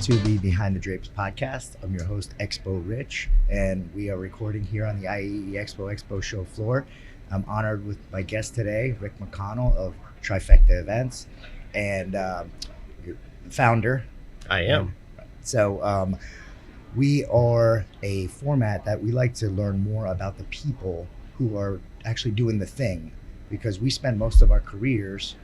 to the Behind the Drapes podcast. I'm your host, Expo Rich, and we are recording here on the IAEE EXPO EXPO show floor. I'm honored with my guest today, Rick McConnell of Trifecta Events, and your founder. I am. So we are a format that we like to learn more about the people who are actually doing the thing, because we spend most of our careers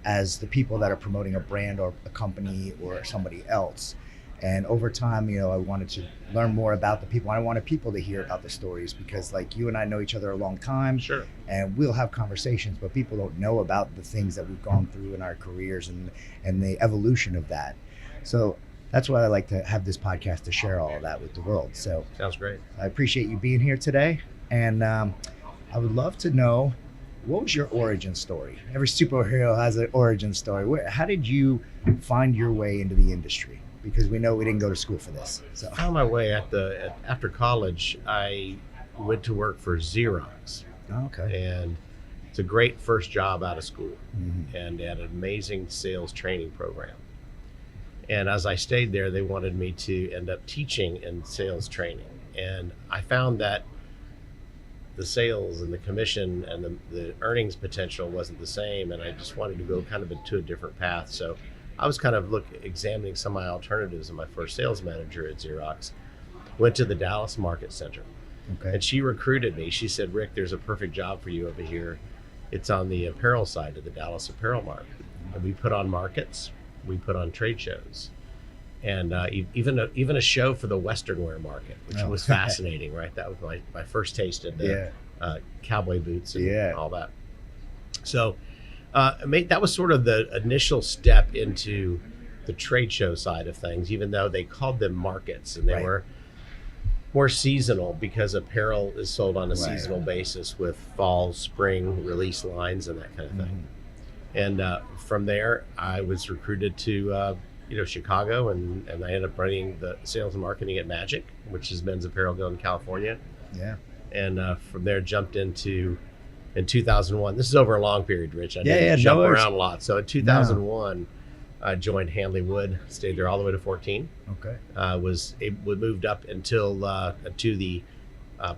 as the people that are promoting a brand or a company or somebody else. And over time, I wanted to learn more about the people. I wanted people to hear about the stories, because like you and I know each other a long time. Sure. And we'll have conversations, but people don't know about the things that we've gone through in our careers and the evolution of that. So that's why I like to have this podcast, to share all of that with the world. So sounds great. I appreciate you being here today. And I would love to know, what was your origin story? Every superhero has an origin story. How did you find your way into the industry? Because we know we didn't go to school for this. So I found my way after college. I went to work for Xerox. Oh, okay. And it's a great first job out of school. Mm-hmm. And they had an amazing sales training program. And as I stayed there, they wanted me to end up teaching in sales training. And I found that the sales and the commission and the earnings potential wasn't the same, and I just wanted to go kind of into a different path. So I was kind of examining some of my alternatives, and my first sales manager at Xerox went to the Dallas Market Center. Okay. And she recruited me. She said, "Rick, there's a perfect job for you over here. It's on the apparel side of the Dallas Apparel Mart." And we put on markets, we put on trade shows, and even a show for the Western wear market, which was fascinating, right? That was my first taste of the cowboy boots and all that. So that was sort of the initial step into the trade show side of things, even though they called them markets, and they were more seasonal, because apparel is sold on a seasonal basis with fall, spring release lines and that kind of thing. Mm-hmm. And from there, I was recruited to Chicago, and I ended up running the sales and marketing at Magic, which is men's apparel in California. Yeah. And from there jumped into, in 2001, this is over a long period, Rich. I didn't jump around a lot. So in 2001, I joined Hanley Wood, stayed there all the way to 14. Okay. Moved up until to the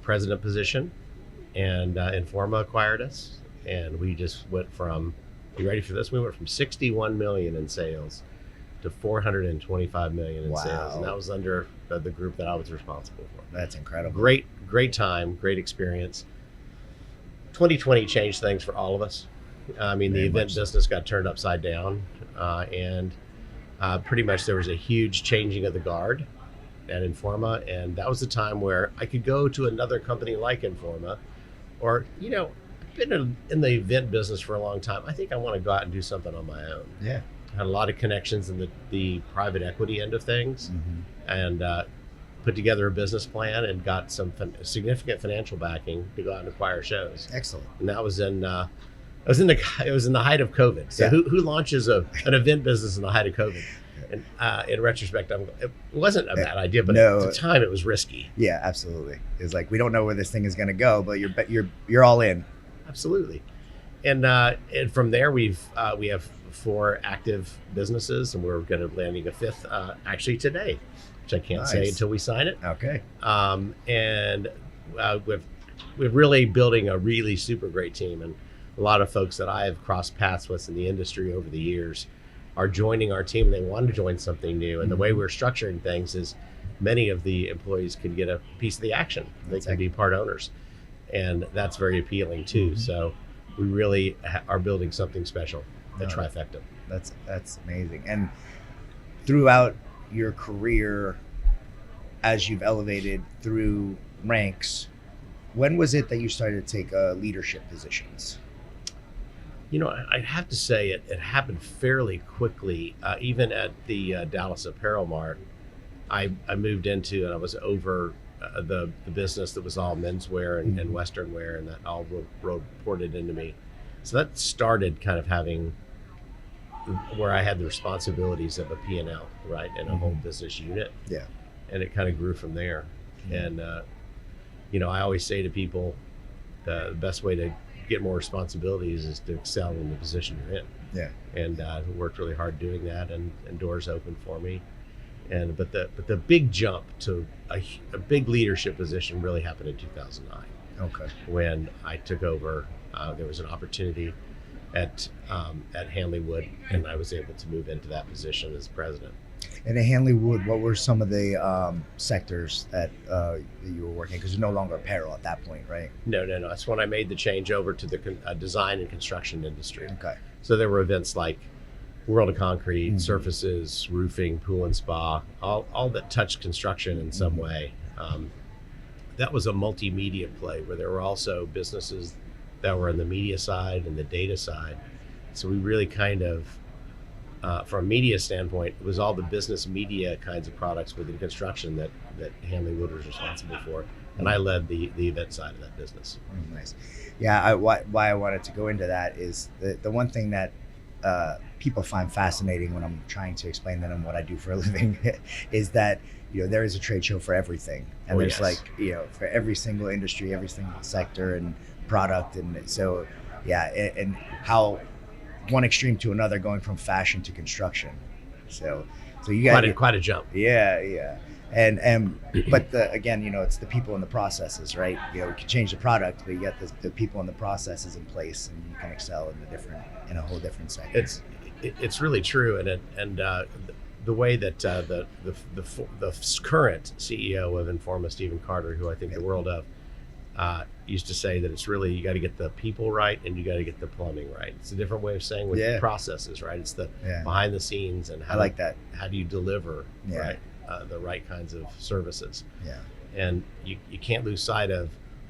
president position, and Informa acquired us. And we just went from, you ready for this? We went from 61 million in sales to 425 million in sales, and that was under the group that I was responsible for. That's incredible. Great time, great experience. 2020 changed things for all of us. I mean, the event business got turned upside down, and pretty much there was a huge changing of the guard at Informa, and that was the time where I could go to another company like Informa, or I've been in the event business for a long time. I think I want to go out and do something on my own. Yeah. Had a lot of connections in the private equity end of things, mm-hmm. and put together a business plan and got some significant financial backing to go out and acquire shows. Excellent. And that was in it was in the height of COVID. So who launches an event business in the height of COVID? And in retrospect, it wasn't a bad idea, but at the time it was risky. Yeah, absolutely. It's like, we don't know where this thing is going to go, but you're all in. Absolutely. And from there we have 4 active businesses, and we're going to landing a 5th actually today, which I can't say until we sign it. Okay. And we're really building a really super great team, and a lot of folks that I have crossed paths with in the industry over the years are joining our team. They want to join something new, and the way we're structuring things is many of the employees can get a piece of the action. They can be part owners, and that's very appealing too. Mm-hmm. So we really are building something special at Trifecta. That's amazing. And throughout your career, as you've elevated through ranks, when was it that you started to take leadership positions? I'd have to say it happened fairly quickly. Even at the Dallas Apparel Mart, I moved into, and I was over the business that was all menswear and Western wear, and that all reported into me. So that started kind of having where I had the responsibilities of a P&L, right, and a whole business unit. Yeah. And it kind of grew from there. And, I always say to people, the best way to get more responsibilities is to excel in the position you're in. Yeah. And worked really hard doing that, and doors opened for me. But the big jump to a big leadership position really happened in 2009. Okay. When I took over. There was an opportunity at Hanley Wood, and I was able to move into that position as president. And at Hanley Wood, what were some of the sectors that you were working? Because you're no longer apparel at that point, right? No. That's when I made the change over to the design and construction industry. Okay. So there were events like World of Concrete, surfaces, roofing, pool and spa, all that touched construction in some way. That was a multimedia play where there were also businesses that were on the media side and the data side. So we really kind of, from a media standpoint, it was all the business media kinds of products within construction that Hanley Wood was responsible for. And I led the event side of that business. Nice. Yeah, why I wanted to go into that is the one thing that people find fascinating when I'm trying to explain to them what I do for a living is that, there is a trade show for everything. And there's for every single industry, every single sector and product. And so, and how one extreme to another, going from fashion to construction. So you got quite a jump. Yeah. And but again, it's the people and the processes, right? We can change the product, but you got the people and the processes in place, and you can excel in a whole different sector. It's really true, and the way that the current CEO of Informa, Stephen Carter, who I think the world of, used to say that it's really, you got to get the people right and you got to get the plumbing right. It's a different way of saying with processes, right? It's the behind the scenes and how do you deliver right the right kinds of services. Yeah, and you can't lose sight of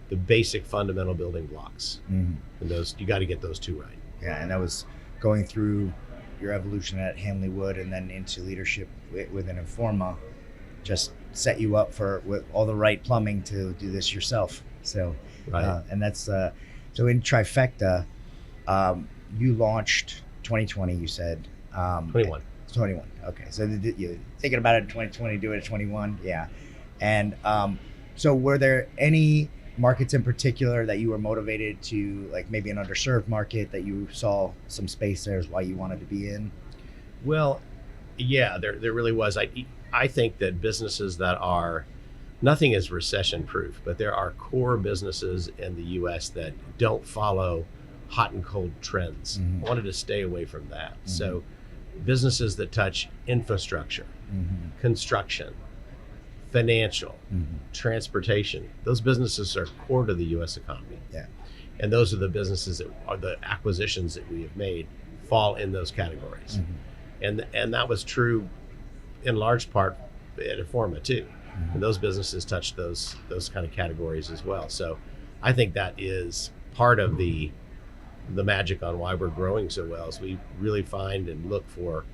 the basic fundamental building blocks, and those you got to get those two right. Yeah, and that was going through your evolution at Hanley Wood and then into leadership within Informa, just set you up with all the right plumbing to do this yourself. So, and that's so in Trifecta, you launched 2020. You said 21. 21. Okay, so you're thinking about it in 2020, do it at 21. Yeah, and so were there any markets in particular that you were motivated to, like maybe an underserved market that you saw some space there is why you wanted to be in? Well, yeah, there really was. I think that businesses that are, nothing is recession proof, but there are core businesses in the U.S. that don't follow hot and cold trends. I wanted to stay away from that. So businesses that touch infrastructure, construction, financial, transportation, those businesses are core to the U.S. economy. Yeah, and those are the businesses that are the acquisitions that we have made fall in those categories. And that was true in large part at Informa too. And those businesses touch those kind of categories as well. So I think that is part of the magic on why we're growing so well, is we really find and look for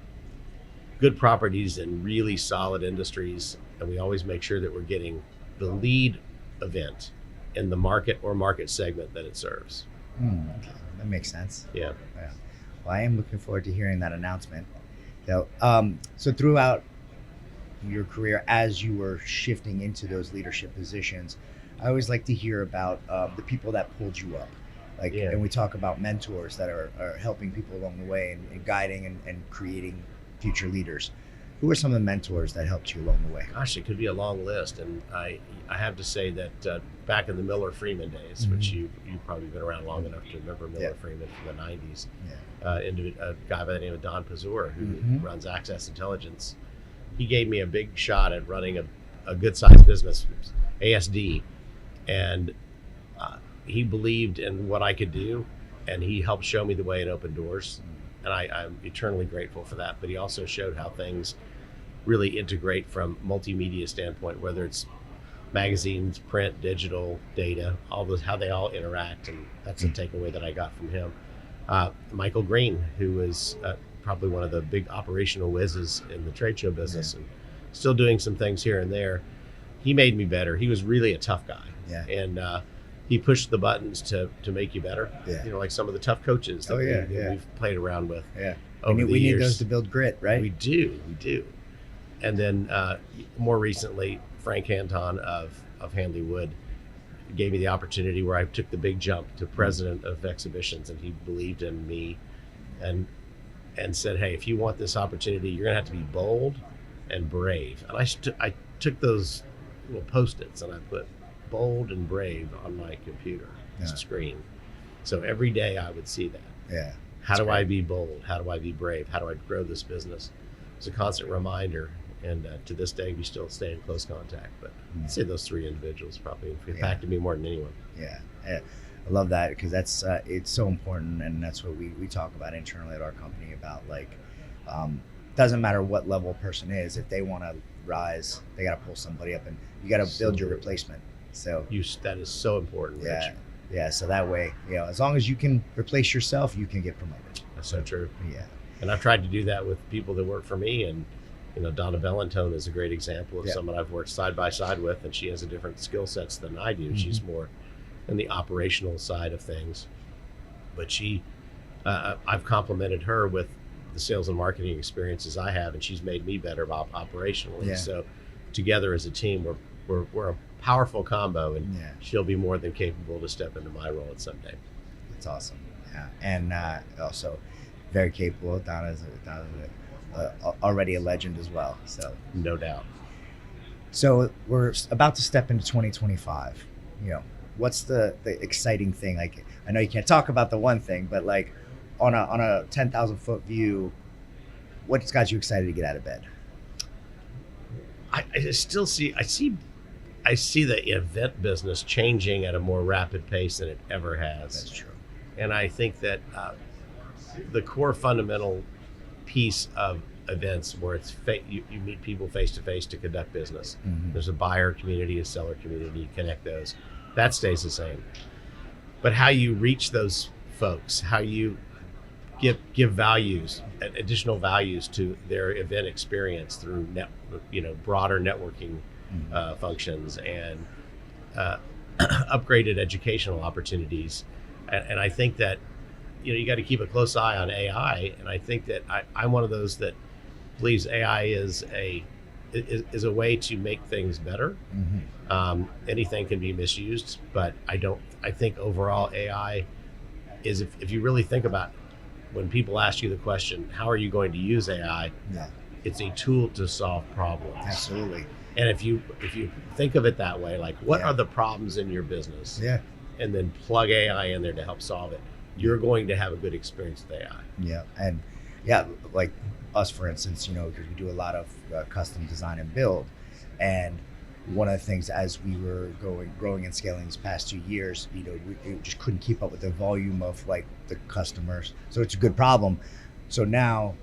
good properties in really solid industries, and we always make sure that we're getting the lead event in the market or market segment that it serves. Okay. That makes sense. Yeah. Well, I am looking forward to hearing that announcement. So throughout your career, as you were shifting into those leadership positions, I always like to hear about the people that pulled you up. And we talk about mentors that are helping people along the way and guiding and creating future leaders. Who are some of the mentors that helped you along the way? Gosh, it could be a long list. And I have to say that back in the Miller Freeman days, which you've probably been around long enough to remember Miller Freeman from the 90s, a guy by the name of Don Pazur, who runs Access Intelligence, he gave me a big shot at running a good-sized business, ASD, and he believed in what I could do, and he helped show me the way and open doors. And I'm eternally grateful for that. But he also showed how things really integrate from multimedia standpoint, whether it's magazines, print, digital, data, all those, how they all interact. And that's a takeaway that I got from him. Michael Green, who is probably one of the big operational whizzes in the trade show business and still doing some things here and there. He made me better. He was really a tough guy. And he pushed the buttons to make you better. Like some of the tough coaches that we've played around with. We need those to build grit, right? We do. And then more recently, Frank Anton of Hanley Wood gave me the opportunity where I took the big jump to president of exhibitions, and he believed in me and said, hey, if you want this opportunity, you're gonna have to be bold and brave. And I took those little Post-its and I put bold and brave on my computer screen. So every day I would see that. Yeah. How do I be bold? How do I be brave? How do I grow this business? It's a constant reminder. And to this day, we still stay in close contact. But I'd say those three individuals probably impacted me more than anyone. Yeah. I love that, because that's it's so important, and that's what we talk about internally at our company about, like, doesn't matter what level a person is, if they want to rise, they got to pull somebody up, and you got to build your replacement. So that is so important, Rich. Yeah. So that way, as long as you can replace yourself, you can get promoted. That's so true. Yeah. And I've tried to do that with people that work for me, and Donna Bellantone is a great example of someone I've worked side by side with, and she has a different skill sets than I do. She's more in the operational side of things, but I've complimented her with the sales and marketing experiences I have, and she's made me better operationally. Yeah. So together as a team, we're a powerful combo, and she'll be more than capable to step into my role at some day. That's awesome. Yeah. And also very capable. Donna's already a legend as well. So no doubt. So we're about to step into 2025. What's the exciting thing? Like, I know you can't talk about the one thing, but like on a 10,000 foot view, what's got you excited to get out of bed? I see the event business changing at a more rapid pace than it ever has. That's true. And I think that the core fundamental piece of events, where it's you meet people face to face to conduct business. There's a buyer community, a seller community, you connect those. That stays the same. But how you reach those folks, how you give values, additional values to their event experience through broader networking functions and upgraded educational opportunities. And I think that you got to keep a close eye on AI. And I think that I'm one of those that believes AI is a way to make things better. Anything can be misused, but I think overall AI is, if you really think about when people ask you the question, how are you going to use AI? It's a tool to solve problems. Absolutely. And if you think of it that way, like what are the problems in your business? And then plug AI in there to help solve it, you're going to have a good experience with AI. Yeah. And like us, for instance, because we do a lot of custom design and build. And one of the things, as we were growing and scaling these past 2 years, we just couldn't keep up with the volume of like the customers. So it's a good problem. So now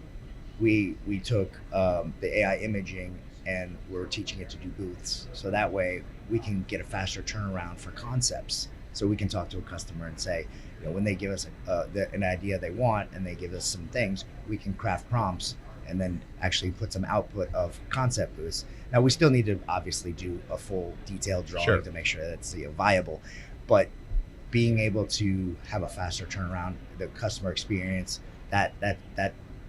we took the AI imaging, and we're teaching it to do booths. So that way we can get a faster turnaround for concepts. So we can talk to a customer and say, when they give us an idea they want, and they give us some things, we can craft prompts and then actually put some output of concept booths. Now we still need to obviously do a full detailed drawing to make sure that it's viable, but being able to have a faster turnaround, the customer experience, that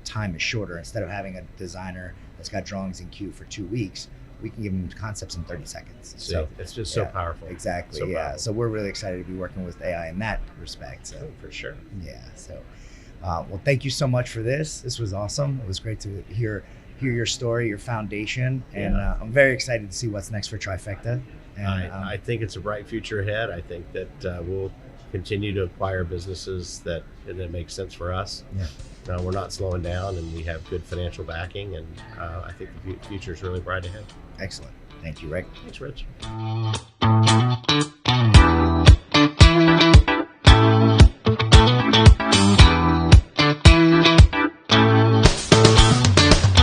time is shorter. Instead of having a designer that's got drawings in queue for 2 weeks, we can give them concepts in 30 seconds. So it's just so powerful. Exactly. So powerful. So we're really excited to be working with AI in that respect. So for sure. Yeah. So, well, thank you so much for this. This was awesome. It was great to hear your story, your foundation, and I'm very excited to see what's next for Trifecta. And I think it's a bright future ahead. I think that we'll continue to acquire businesses that make sense for us. We're not slowing down, and we have good financial backing, and I think the future is really bright ahead. Excellent. Thank you, Rick. Thanks, Rich.